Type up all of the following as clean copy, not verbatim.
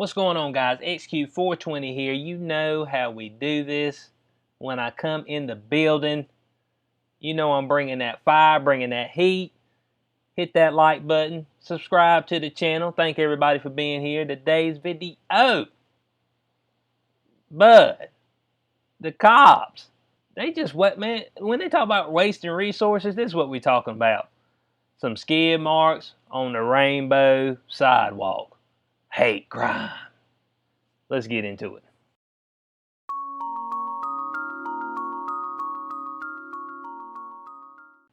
What's going on, guys? XQ420 here. You know how we do this. When I come in the building, you know I'm bringing that fire, bringing that heat. Hit that like button. Subscribe to the channel. Thank everybody for being here. Today's video. Bud, the cops, they just what, man? When they talk about wasting resources, this is what we're talking about. Some skid marks on the rainbow sidewalk. Hate crime. Let's get into it.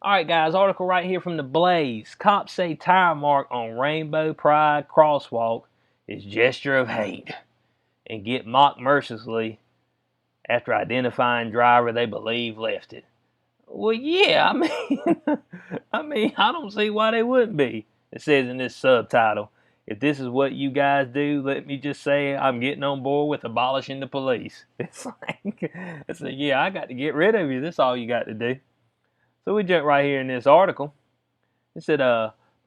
Alright guys, article right here from the Blaze. Cops say tire mark on Rainbow Pride crosswalk is gesture of hate and get mocked mercilessly after identifying driver they believe left it. Well, yeah, I don't see why they wouldn't be. It says in this subtitle, if this is what you guys do, let me just say I'm getting on board with abolishing the police. It's like, yeah, I got to get rid of you. That's all you got to do. So we jump right here in this article. It said,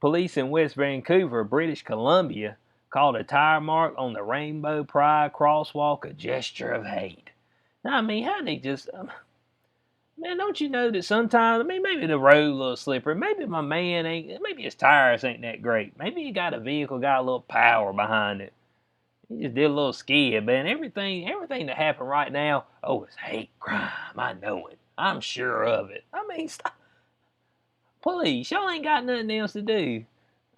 police in West Vancouver, British Columbia, called a tire mark on the Rainbow Pride crosswalk a gesture of hate. Now, I mean, how they just... man, don't you know that sometimes, maybe the road a little slippery. Maybe my man maybe his tires ain't that great. Maybe he got a vehicle, got a little power behind it. He just did a little skid, man. Everything that happened right now, oh, it's hate crime. I know it. I'm sure of it. I mean, stop. Police, y'all ain't got nothing else to do.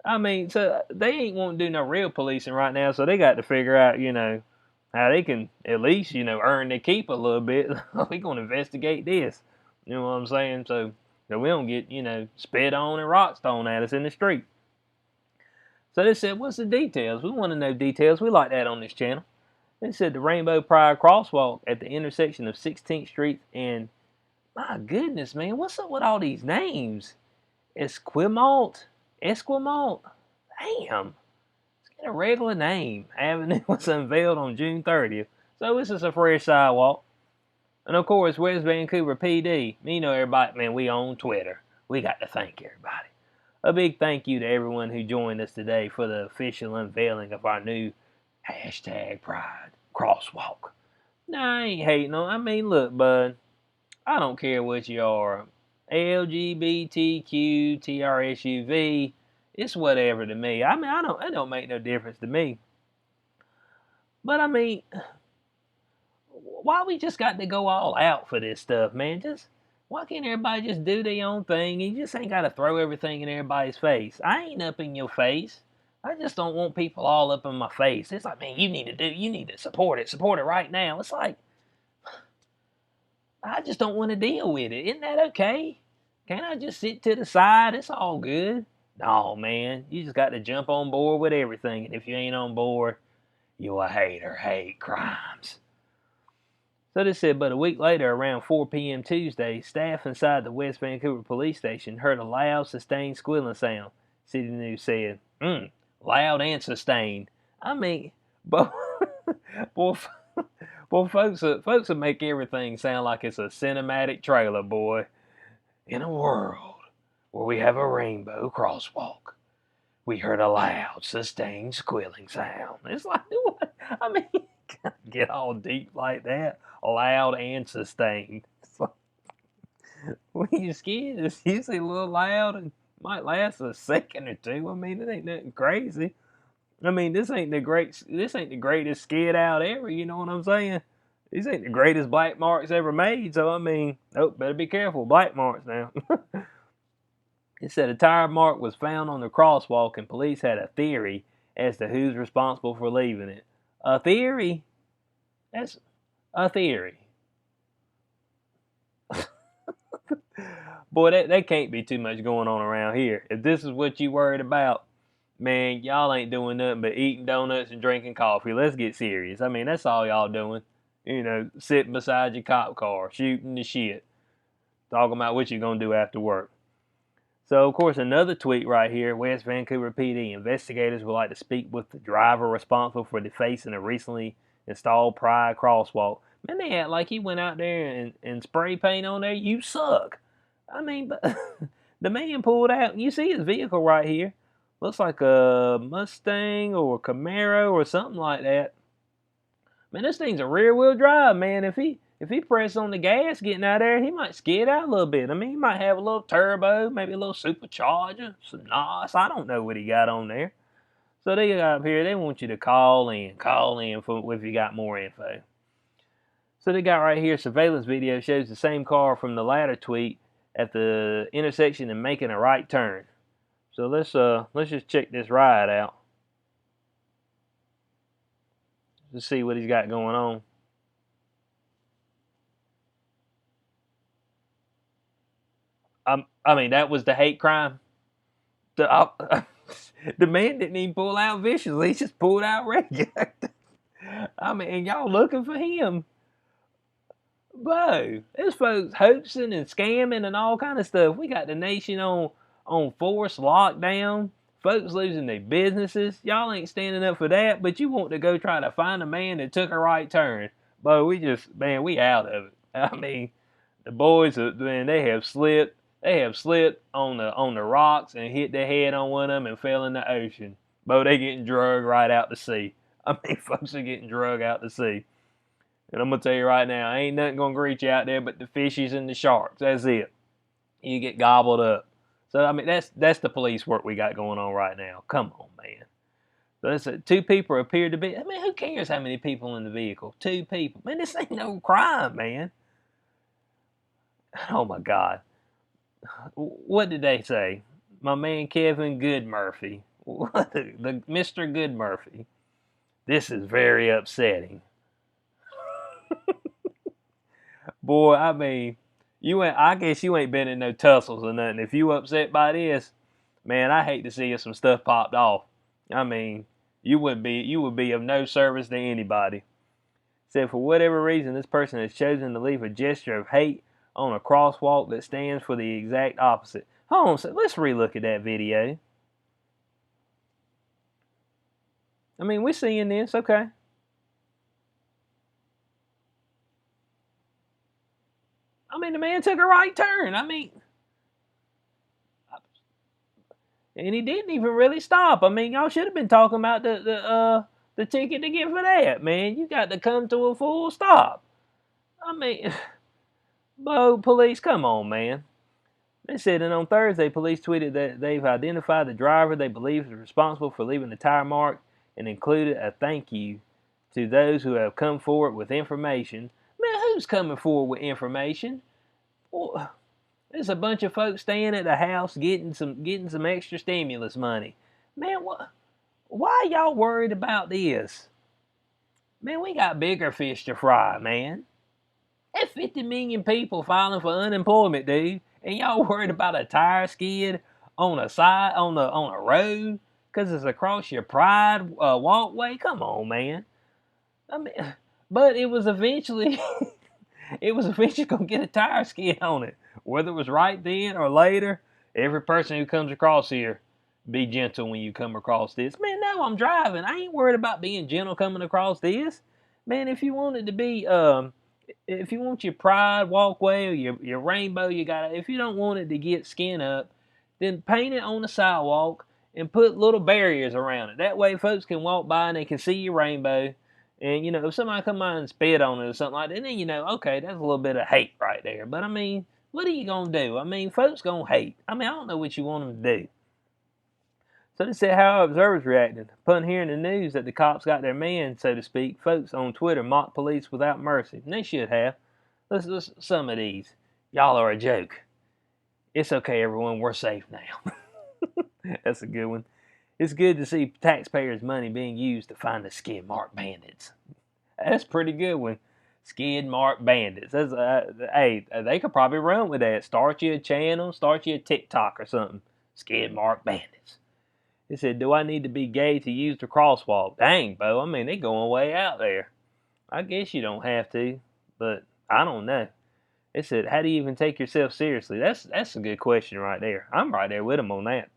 I mean, so they ain't want to do no real policing right now, so they got to figure out, how they can at least, earn their keep a little bit. We gonna investigate this. You know what I'm saying? So we don't get, spit on and rocks thrown at us in the street. So they said, what's the details? We want to know details. We like that on this channel. They said the Rainbow Pride crosswalk at the intersection of 16th Street and, my goodness, man, what's up with all these names? Esquimalt? Damn. A regular name. Avenue was unveiled on June 30th. So this is a fresh sidewalk. And of course, West Vancouver PD. You know everybody, man, we own Twitter. We got to thank everybody. A big thank you to everyone who joined us today for the official unveiling of our new hashtag Pride crosswalk. Now, I ain't hating on. I mean, look, bud. I don't care what you are. LGBTQ, TRSUV. It's whatever to me. I mean, it don't make no difference to me. But I mean, why we just got to go all out for this stuff, man? Why can't everybody just do their own thing? You just ain't got to throw everything in everybody's face. I ain't up in your face. I just don't want people all up in my face. It's like, man, you need to support it right now. It's like, I just don't want to deal with it. Isn't that okay? Can't I just sit to the side? It's all good. No, man, you just got to jump on board with everything. And if you ain't on board, you a hater. Hate crimes. So they said, but a week later, around 4 p.m. Tuesday, staff inside the West Vancouver police station heard a loud, sustained squealing sound. City News said, loud and sustained. I mean, boy, folks will make everything sound like it's a cinematic trailer, boy. In a world where we have a rainbow crosswalk, we heard a loud, sustained squealing sound. It's like, what? I mean, get all deep like that? Loud and sustained. It's like, when you skid, it's usually a little loud and might last a second or two. I mean, it ain't nothing crazy. I mean, this ain't the greatest skid out ever. You know what I'm saying? These ain't the greatest black marks ever made. So I mean, better be careful, black marks now. It said a tire mark was found on the crosswalk and police had a theory as to who's responsible for leaving it. A theory? That's a theory. Boy, that can't be too much going on around here. If this is what you worried about, man, y'all ain't doing nothing but eating donuts and drinking coffee. Let's get serious. I mean, that's all y'all doing. Sitting beside your cop car, shooting the shit. Talking about what you're going to do after work. So, of course, another tweet right here, West Vancouver PD. Investigators would like to speak with the driver responsible for defacing a recently installed Pride crosswalk. Man, they act like he went out there and spray paint on there. You suck. I mean, but the man pulled out. You see his vehicle right here. Looks like a Mustang or a Camaro or something like that. Man, this thing's a rear wheel drive, man. If he press on the gas getting out there, he might skid out a little bit. I mean, he might have a little turbo, maybe a little supercharger, some NOS. I don't know what he got on there. So they got up here, they want you to call in if you got more info. So they got right here, surveillance video shows the same car from the latter tweet at the intersection and making a right turn. So let's just check this ride out. Let's see what he's got going on. I mean, that was the hate crime. The man didn't even pull out viciously; he just pulled out regular. I mean, and y'all looking for him, bro. There's folks hoaxing and scamming and all kind of stuff. We got the nation on forced lockdown. Folks losing their businesses. Y'all ain't standing up for that, but you want to go try to find a man that took a right turn. But we out of it. I mean, the boys, man, they have slipped. They have slipped on the rocks and hit their head on one of them and fell in the ocean. But they getting drugged right out to sea. I mean, folks are getting drugged out to sea. And I'm gonna tell you right now, ain't nothing gonna greet you out there but the fishies and the sharks. That's it. You get gobbled up. So I mean, that's the police work we got going on right now. Come on, man. So that's two people appear to be. I mean, who cares how many people in the vehicle? Two people. Man, this ain't no crime, man. Oh my God. What did they say? My man Kevin Goodmurphy. The Mr. Goodmurphy. This is very upsetting. Boy, I mean, I guess you ain't been in no tussles or nothing. If you upset by this, man, I hate to see some stuff popped off. I mean, you would be of no service to anybody. Said for whatever reason, this person has chosen to leave a gesture of hate on a crosswalk that stands for the exact opposite. Hold on, so let's relook at that video. I mean, we're seeing this, okay. I mean, the man took a right turn. I mean, and he didn't even really stop. I mean, y'all should have been talking about the ticket to get for that, man. You got to come to a full stop. I mean, Bo, police, come on, man. They said that on Thursday, police tweeted that they've identified the driver they believe is responsible for leaving the tire mark and included a thank you to those who have come forward with information. Man, who's coming forward with information? Well, there's a bunch of folks staying at the house getting some extra stimulus money. Man, why y'all worried about this? Man, we got bigger fish to fry, man. There's 50 million people filing for unemployment, dude, and y'all worried about a tire skid on a road because it's across your pride walkway? Come on, man. I mean, but it was eventually gonna get a tire skid on it, whether it was right then or later. Every person who comes across here, be gentle when you come across this. Man, no, I'm driving. I ain't worried about being gentle coming across this. Man, if you want it to be if you want your pride walkway or your rainbow, if you don't want it to get skin up, then paint it on the sidewalk and put little barriers around it. That way folks can walk by and they can see your rainbow. And, if somebody come by and spit on it or something like that, then okay, that's a little bit of hate right there. But, I mean, what are you going to do? I mean, folks going to hate. I mean, I don't know what you want them to do. So they said how observers reacted. Upon hearing the news that the cops got their man, so to speak, folks on Twitter mocked police without mercy. And they should have. Let's some of these. Y'all are a joke. It's okay, everyone. We're safe now. That's a good one. It's good to see taxpayers' money being used to find the skid mark bandits. That's a pretty good one. Skid mark bandits. Hey, they could probably run with that. Start you a channel, start you a TikTok or something. Skid mark bandits. He said, do I need to be gay to use the crosswalk? Dang, Bo, I mean, they going way out there. I guess you don't have to, but I don't know. It said, how do you even take yourself seriously? That's a good question right there. I'm right there with him on that.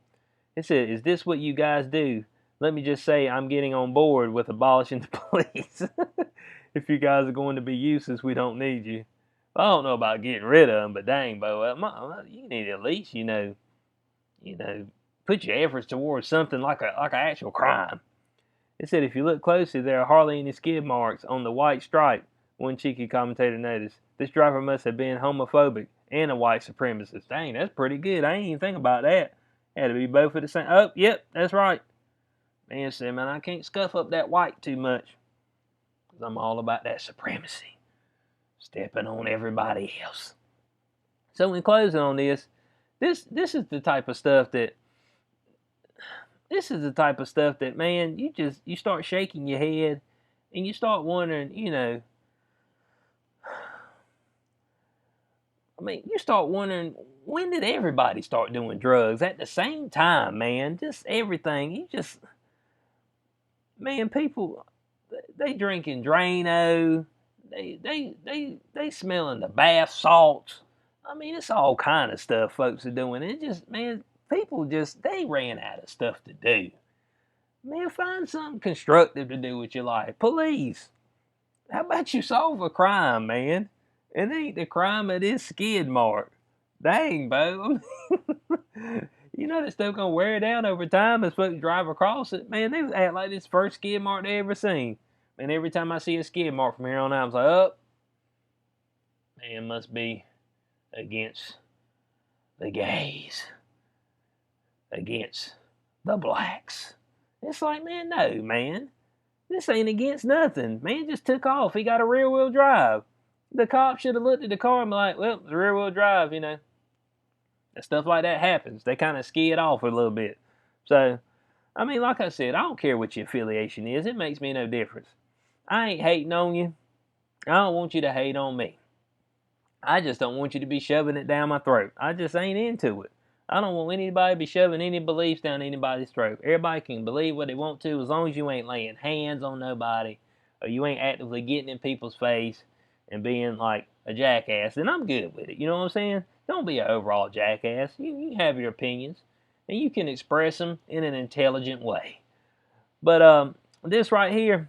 It said, is this what you guys do? Let me just say I'm getting on board with abolishing the police. If you guys are going to be useless, we don't need you. I don't know about getting rid of them, but dang, Bo, you need at least, put your efforts towards something like an actual crime. It said if you look closely, there are hardly any skid marks on the white stripe. One cheeky commentator noticed. This driver must have been homophobic and a white supremacist. Dang, that's pretty good. I ain't even think about that. Had to be both of the same. Oh, yep, that's right. Man said, man, I can't scuff up that white too much. Because I'm all about that supremacy. Stepping on everybody else. So in closing on this is the type of stuff that man, you start shaking your head and you start wondering, you start wondering, when did everybody start doing drugs at the same time, man? Just everything. Man, people, they drinking Drano, they smelling the bath salts. I mean, it's all kind of stuff folks are doing. It just, man, people they ran out of stuff to do. Man, find something constructive to do with your life. Police, how about you solve a crime, man? It ain't the crime of this skid mark. Dang, Bo. You know that stuff gonna wear down over time as folks drive across it. Man, they act like this first skid mark they ever seen. And every time I see a skid mark from here on out, I'm like, oh, man, must be against the gays, against the blacks. It's like, man, no, man. This ain't against nothing. Man just took off. He got a rear-wheel drive. The cop should have looked at the car and be like, well, it's a rear-wheel drive, And stuff like that happens. They kind of skid off a little bit. So, I mean, like I said, I don't care what your affiliation is. It makes me no difference. I ain't hating on you. I don't want you to hate on me. I just don't want you to be shoving it down my throat. I just ain't into it. I don't want anybody to be shoving any beliefs down anybody's throat. Everybody can believe what they want to as long as you ain't laying hands on nobody or you ain't actively getting in people's face and being like a jackass. Then I'm good with it. You know what I'm saying? Don't be an overall jackass. You have your opinions and you can express them in an intelligent way. But this right here,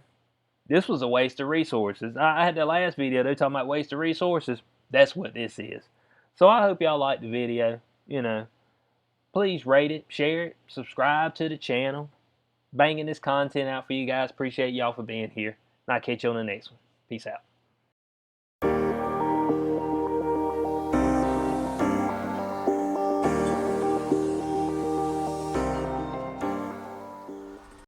this was a waste of resources. I had the last video, they were talking about waste of resources. That's what this is. So I hope y'all liked the video. Please rate it, share it, subscribe to the channel. Banging this content out for you guys. Appreciate y'all for being here. And I'll catch you on the next one. Peace out.